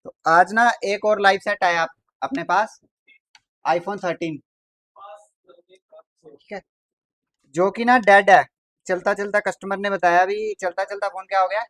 तो आज ना एक और लाइव सेट आया अपने पास, iPhone 13। ठीक है, जो कि ना डेड है। चलता चलता कस्टमर ने बताया भी, चलता चलता फोन क्या हो गया,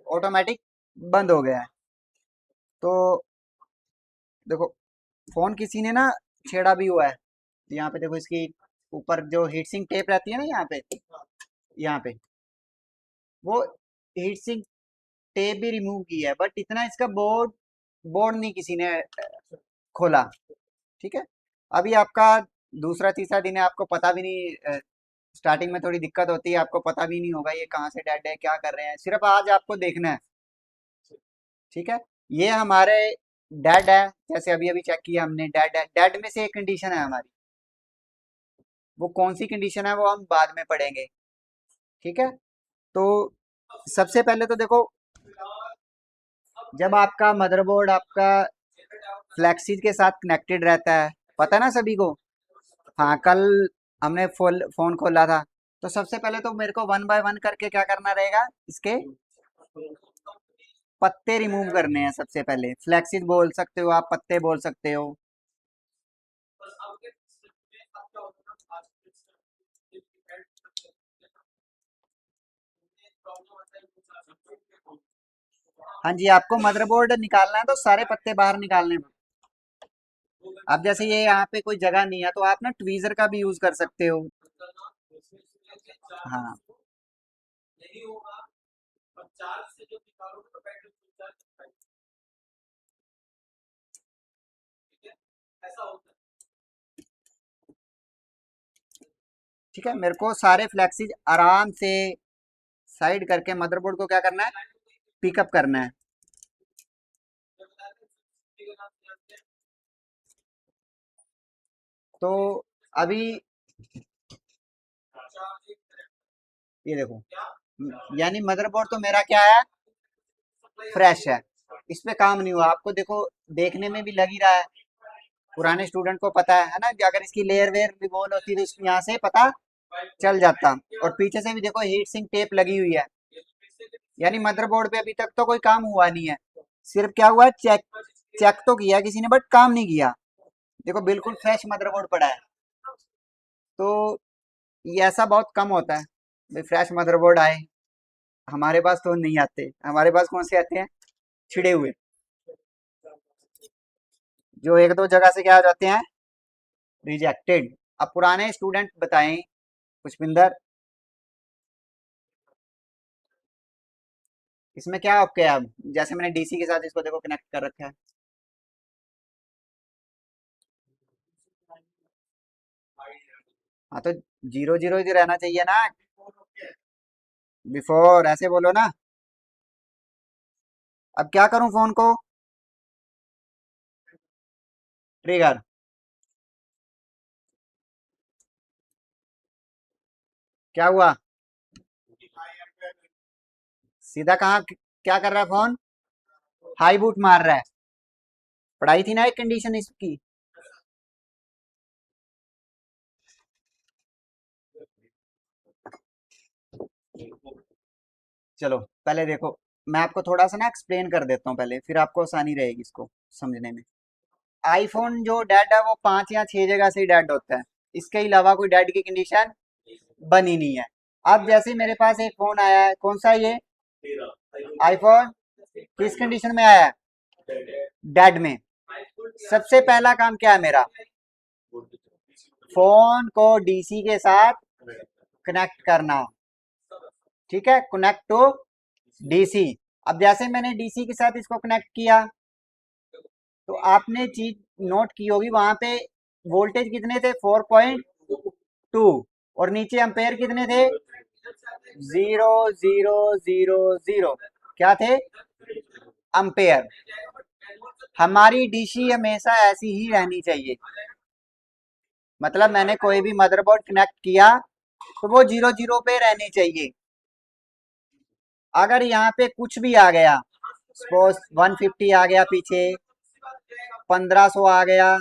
ऑटोमेटिक बंद हो गया है। तो देखो, फोन किसी ने ना छेड़ा भी हुआ है। यहाँ पे देखो, इसकी ऊपर जो हीट सिंक टेप रहती है ना, यहाँ पे वो हीट सिंक टेप भी रिमूव की है, बट इतना इसका बोर्ड बोर्ड नहीं किसी ने खोला। ठीक है, अभी आपका दूसरा तीसरा दिन है, आपको पता भी नहीं। स्टार्टिंग में थोड़ी दिक्कत होती है, आपको पता भी नहीं होगा ये कहाँ से डेड है, क्या कर रहे हैं, सिर्फ आज आपको देखना है। ठीक है, ये हमारे डेड है। जैसे अभी अभी चेक किया हमने, डेड है। डेड में से एक कंडीशन है हमारी, वो कौन सी कंडीशन है वो हम बाद में पढ़ेंगे। ठीक है, तो सबसे पहले तो देखो, जब आपका मदरबोर्ड आपका फ्लैक्सीज के साथ कनेक्टेड रहता है, पता ना सभी को। हाँ, कल हमने फोन खोला था। तो सबसे पहले तो मेरे को वन बाय वन करके क्या करना रहेगा, इसके पत्ते रिमूव करने हैं। सबसे पहले फ्लैक्सीज बोल सकते हो आप, पत्ते बोल सकते हो। हाँ जी, आपको मदरबोर्ड निकालना है तो सारे पत्ते बाहर निकालने हैं। अब जैसे ये यहाँ पे कोई जगह नहीं है, तो आप ना ट्वीजर का भी यूज कर सकते हो। हाँ, ठीक है, मेरे को सारे फ्लैक्सीज आराम से साइड करके मदरबोर्ड को क्या करना है, पिकअप करना है। तो अभी ये देखो, यानी मदरबोर्ड तो मेरा क्या है, फ्रेश है। इस पे काम नहीं हुआ। आपको देखो, देखने में भी लग ही रहा है, पुराने स्टूडेंट को पता है ना कि अगर इसकी लेयर वेयर रिमूव होती तो इसको यहाँ से पता चल जाता। और पीछे से भी देखो, हीट सिंक टेप लगी हुई है। यानी मदरबोर्ड पे अभी तक तो कोई काम हुआ नहीं है। सिर्फ क्या हुआ, चेक चेक तो किया किसी ने, बट काम नहीं किया। देखो, बिल्कुल फ्रेश मदरबोर्ड पड़ा है। तो ये ऐसा बहुत कम होता है भाई, फ्रेश मदरबोर्ड आए। हमारे पास तो नहीं आते। हमारे पास कौन से आते हैं, छिड़े हुए, जो एक दो जगह से क्या हो जाते हैं, रिजेक्टेड। अब पुराने स्टूडेंट बताएं, पुष्पिंदर, इसमें क्या ओके है। अब जैसे मैंने डीसी के साथ इसको देखो कनेक्ट कर रखा है। हाँ, तो जीरो जीरो ही तो रहना चाहिए ना। बिफोर ऐसे बोलो ना। अब क्या करूं फोन को, ट्रिगर, क्या हुआ, सीधा कहाँ क्या कर रहा है फोन, हाई बूट मार रहा है। पढ़ाई थी ना एक कंडीशन इसकी। चलो पहले देखो, मैं आपको थोड़ा सा ना एक्सप्लेन कर देता हूँ पहले, फिर आपको आसानी रहेगी इसको समझने में। आईफोन जो डेड है वो 5 या 6 जगह से ही डेड होता है। इसके अलावा कोई डेड की कंडीशन बनी नहीं है। अब जैसे मेरे पास एक फोन आया है, कौन सा ये आईफोन, किस कंडीशन में आया है, डेड में। सबसे पहला काम क्या है मेरा, फोन को डीसी के साथ कनेक्ट करना। ठीक है, कनेक्ट टू डीसी। अब जैसे मैंने डीसी के साथ इसको कनेक्ट किया, तो आपने चीज नोट की होगी, वहां पे वोल्टेज कितने थे, 4.2। और नीचे एम्पेयर कितने थे, 0.000। क्या थे, एम्पेयर। हमारी डीसी हमेशा ऐसी ही रहनी चाहिए। मतलब मैंने कोई भी मदरबोर्ड कनेक्ट किया तो वो 0 0 पे रहनी चाहिए। अगर यहाँ पे कुछ भी आ गया, सपोज 150 आ गया पीछे, 1500 आ गया,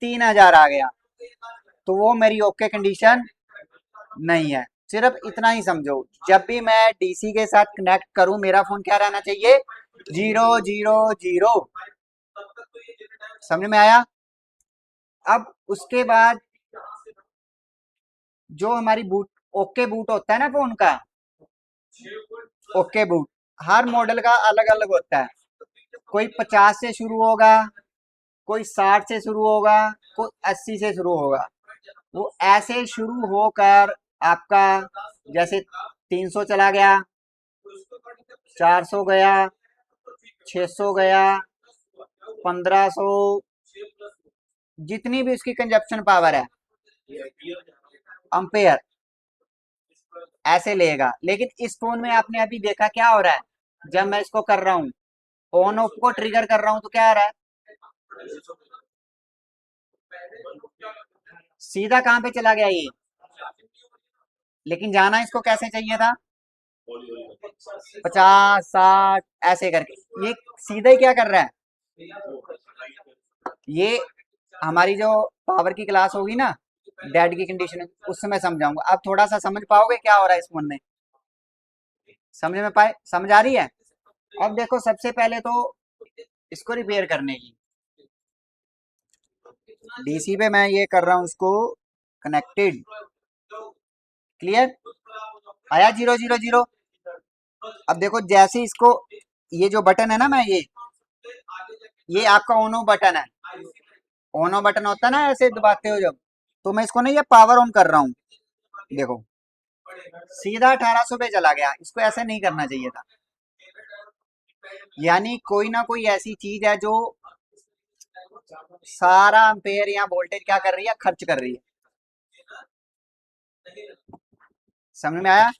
3000 आ गया, तो वो मेरी ओके कंडीशन नहीं है। सिर्फ इतना ही समझो, जब भी मैं डीसी के साथ कनेक्ट करूं, मेरा फोन क्या रहना चाहिए, जीरो जीरो जीरो। समझ में आया? अब उसके बाद जो हमारी बूट, ओके बूट होता है ना फोन का, ओके बूट हर मॉडल का अलग अलग होता है। कोई 50 से शुरू होगा, कोई 60 से शुरू होगा, कोई 80 से शुरू होगा। वो ऐसे शुरू होकर आपका जैसे 300 चला गया, 400 गया, 600 गया, 1500, जितनी भी उसकी कंजप्शन पावर है, अम्पेयर, ऐसे लेगा। लेकिन इस फोन में आपने अभी देखा क्या हो रहा है, जब मैं इसको कर रहा हूँ, ऑन ऑफ को ट्रिगर कर रहा हूँ, तो क्या आ रहा है, सीधा कहाँ पे चला गया ये। लेकिन जाना इसको कैसे चाहिए था, 50 60 ऐसे करके। ये सीधा ही क्या कर रहा है, ये हमारी जो पावर की क्लास होगी ना, डेड की कंडीशन, उस समय समझाऊंगा। अब थोड़ा सा समझ पाओगे क्या हो रहा है इस फोन में, समझ में पाए, समझ आ रही है? अब देखो, सबसे पहले तो इसको रिपेयर करने की, डीसी पे मैं ये कर रहा हूँ इसको कनेक्टेड, क्लियर, आया 0 0 0। अब देखो जैसे इसको, ये जो बटन है ना, मैं ये आपका ऑनो बटन है, ऑनो बटन होता है ना, ऐसे दबाते हो जब, तो मैं इसको ना ये पावर ऑन कर रहा हूँ, देखो सीधा 1800 पे चला गया। इसको ऐसे नहीं करना चाहिए था। यानी कोई ना कोई ऐसी चीज है जो सारा एम्पेयर या वोल्टेज क्या कर रही है, खर्च कर रही है। समझ में आया?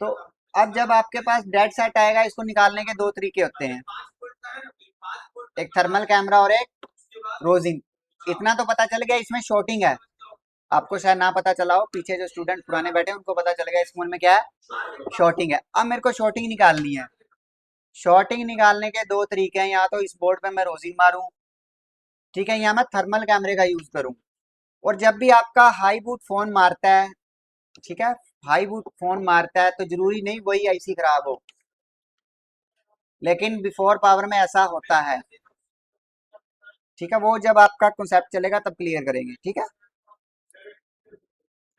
तो अब जब आपके पास डेड सेट आएगा, इसको निकालने के दो तरीके होते हैं, एक थर्मल कैमरा और एक रोजिंग। इतना तो पता चल गया इसमें शॉर्टिंग है, आपको शायद ना पता चला हो, पीछे जो स्टूडेंट पुराने बैठे हैं उनको पता चल गया इस फोन में क्या है, शॉर्टिंग है। अब मेरे को शॉर्टिंग निकालनी है। शॉर्टिंग निकालने के दो तरीके हैं, या तो इस बोर्ड पे मैं रोजिंग मारूं, ठीक है, या मैं थर्मल कैमरे का यूज करूं। और जब भी आपका हाई बूट फोन मारता है, ठीक है, हाई बूट फोन मारता है, तो जरूरी नहीं वही आईसी खराब हो, लेकिन बिफोर पावर में ऐसा होता है, ठीक है। वो जब आपका कॉन्सेप्ट चलेगा तब क्लियर करेंगे, ठीक है।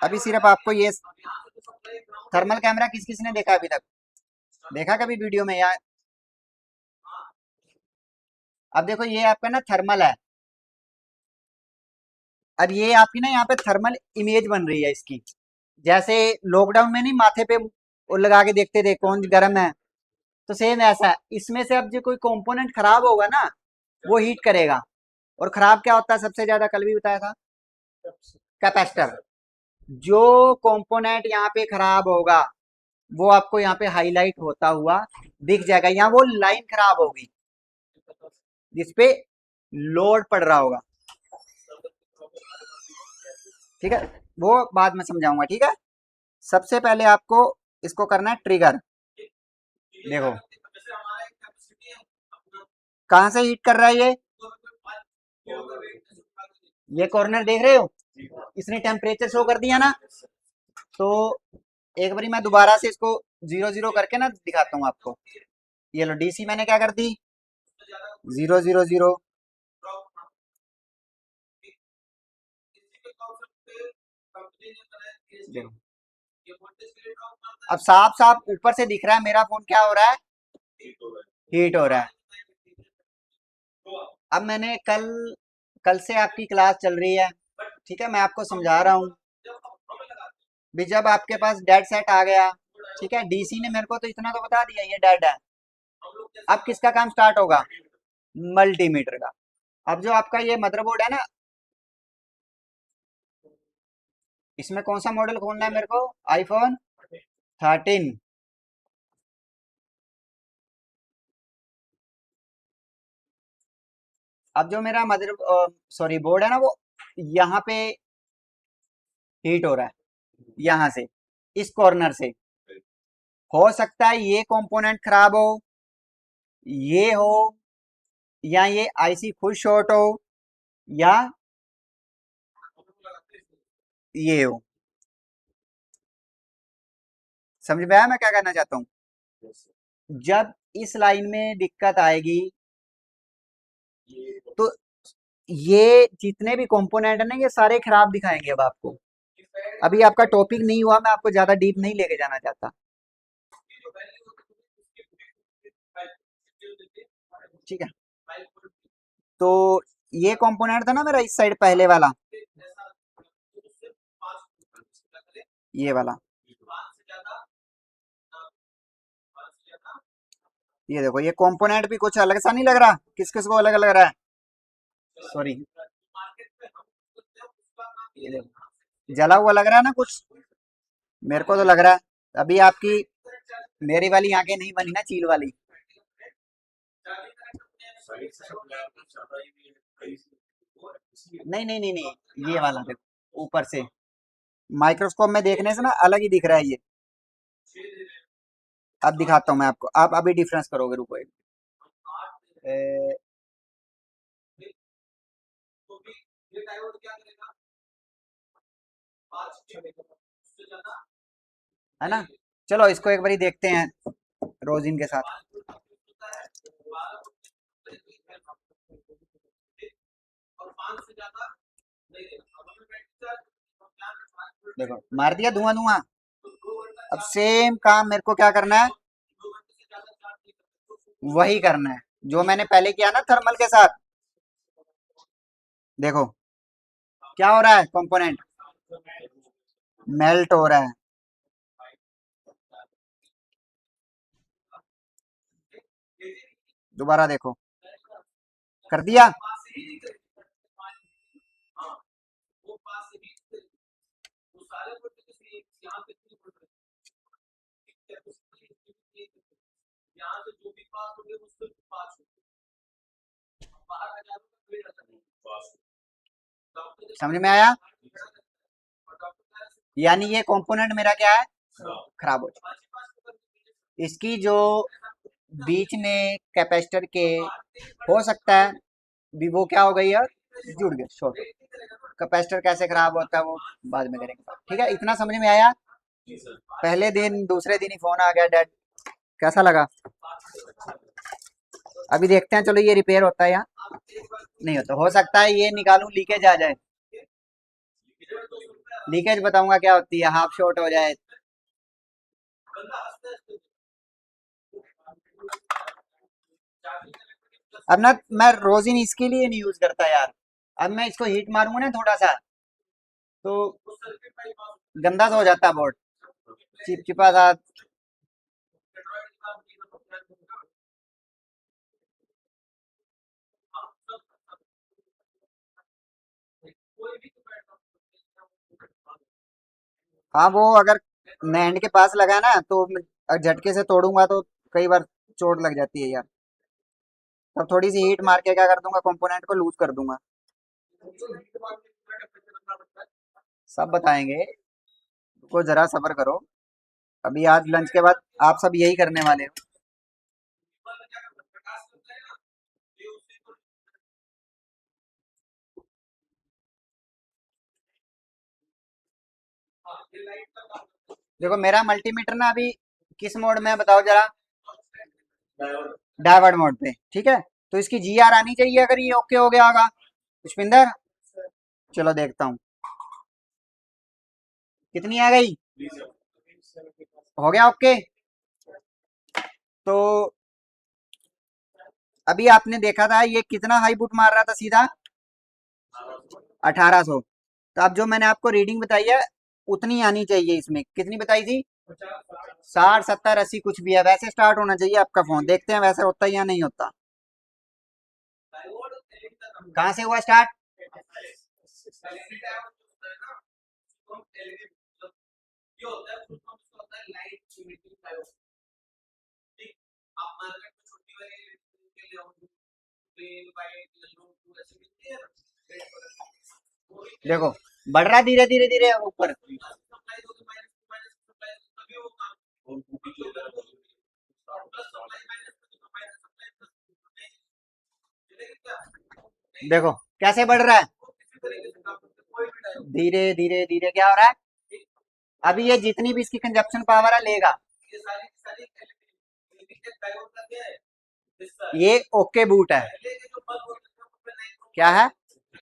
अभी सिर्फ आपको ये थर्मल कैमरा किस किस ने देखा अभी तक, देखा कभी वीडियो में या? अब देखो ये आपका ना थर्मल है। अब ये आपकी ना यहाँ पे थर्मल इमेज बन रही है इसकी, जैसे लॉकडाउन में नहीं माथे पे वो लगा के देखते थे कौन गर्म है, तो सेम ऐसा है। इसमें से अब जो कोई कंपोनेंट खराब होगा ना, वो हीट करेगा। और खराब क्या होता है सबसे ज्यादा, कल भी बताया था, कैपेसिटर। जो कंपोनेंट यहाँ पे खराब होगा, वो आपको यहाँ पे हाईलाइट होता हुआ दिख जाएगा, यहाँ वो लाइन खराब होगी जिसपे लोड पड़ रहा होगा, ठीक है। वो बाद में समझाऊंगा, ठीक है। सबसे पहले आपको इसको करना है ट्रिगर। देखो कहाँ से हीट कर रहा है ये कॉर्नर देख रहे हो, इसने टेम्परेचर शो कर दिया ना। तो एक बारी मैं दोबारा से इसको 0 0 करके ना दिखाता हूँ आपको। ये लो डीसी मैंने क्या कर दी, 0 0 0। देखो अब साफ साफ ऊपर से दिख रहा है मेरा फोन क्या हो रहा है, हीट हो रहा है। अब मैंने कल कल से आपकी क्लास चल रही है, ठीक है, मैं आपको समझा रहा हूँ। भी जब आपके पास डेड सेट आ गया, ठीक है, डीसी ने मेरे को तो इतना तो बता दिया ये डेड है। अब किसका काम स्टार्ट होगा, मल्टीमीटर का। अब जो आपका ये मदरबोर्ड है ना, इसमें कौन सा मॉडल खोलना है मेरे को, आईफोन 13। अब जो मेरा मदर सॉरी बोर्ड है ना, वो यहाँ पे हीट हो रहा है, यहाँ से, इस कॉर्नर से। हो सकता है ये कंपोनेंट खराब हो, ये हो, या ये आईसी खुद शॉर्ट हो, या ये हो। समझ में आया मैं क्या कहना चाहता हूँ? जब इस लाइन में दिक्कत आएगी तो ये जितने भी कंपोनेंट है ना ये सारे खराब दिखाएंगे अब आपको। अभी आपका टॉपिक नहीं हुआ, मैं आपको ज्यादा डीप नहीं लेके जाना चाहता। ठीक है, तो ये कंपोनेंट था ना मेरा इस साइड पहले वाला, ये वाला, ये देखो ये कंपोनेंट भी कुछ अलग सा नहीं लग रहा, किस किस को अलग लग रहा है? सॉरी, ये देखो जला हुआ लग रहा है ना कुछ, मेरे को तो लग रहा है। अभी आपकी मेरी वाली आंखें नहीं बनी ना चील वाली। नहीं नहीं नहीं नहीं, ये वाला देखो ऊपर से माइक्रोस्कोप में देखने से ना अलग ही दिख रहा है ये। अब दिखाता हूँ मैं आपको, आप अभी डिफरेंस करोगे, रुको एक। ए, है ना? चलो इसको एक बारी देखते हैं रोजिन के साथ। देखो मार दिया धुआं धुआं। अब सेम काम मेरे को क्या करना है, वही करना है जो मैंने पहले किया ना थर्मल के साथ। देखो क्या हो रहा है, कंपोनेंट मेल्ट हो रहा है। दोबारा देखो, कर दिया। समझ में आया? यानी ये कंपोनेंट मेरा क्या है, खराब हो चुका। इसकी जो बीच में कैपेसिटर के हो सकता है भी वो क्या हो गई है, जुड़ गए शॉर्ट। कैपेसिटर कैसे खराब होता है वो बाद में करेंगे, ठीक है? इतना समझ में आया? पहले दिन दूसरे दिन ही फोन आ गया डेड, कैसा लगा? अभी देखते हैं, चलो ये रिपेयर होता है या नहीं होता। हो सकता है ये निकालूं लीकेज आ जाए, लीकेज बताऊंगा क्या होती है, हाफ शॉर्ट हो जाए। अब ना मैं रोजिन इसके लिए नहीं यूज करता यार। अब मैं इसको हीट मारूंगा ना थोड़ा सा तो गंदा सा हो जाता है बोर्ड, चिपचिपा सा। हाँ वो अगर नैंड के पास लगा ना तो झटके से तोड़ूंगा तो कई बार चोट लग जाती है यार। तब थोड़ी सी हीट मार के क्या कर दूंगा, कंपोनेंट को लूज कर दूंगा। सब बताएंगे, को जरा सब्र करो। अभी आज लंच के बाद आप सब यही करने वाले हो। देखो मेरा मल्टीमीटर ना अभी किस मोड में है बताओ जरा, डायवर्ट मोड पे, ठीक है? तो इसकी जी आर आनी चाहिए अगर ये ओके हो गया होगा। पुष्पिंदर, चलो देखता हूँ कितनी आ गई, हो गया ओके। तो अभी आपने देखा था ये कितना हाई बुट मार रहा था सीधा, 1800। तो अब जो मैंने आपको रीडिंग बताई है उतनी आनी चाहिए। इसमें कितनी बताई थी, 60 70 80 कुछ भी है, वैसे स्टार्ट होना चाहिए आपका फोन। देखते हैं वैसे होता है या नहीं होता। कहाँ से हुआ स्टार्ट? देखो बढ़ रहा धीरे धीरे धीरे ऊपर। देखो कैसे बढ़ रहा है, धीरे धीरे धीरे क्या हो रहा है। अभी ये जितनी भी इसकी कंजप्शन पावर है लेगा। ये ओके बूट है। क्या है?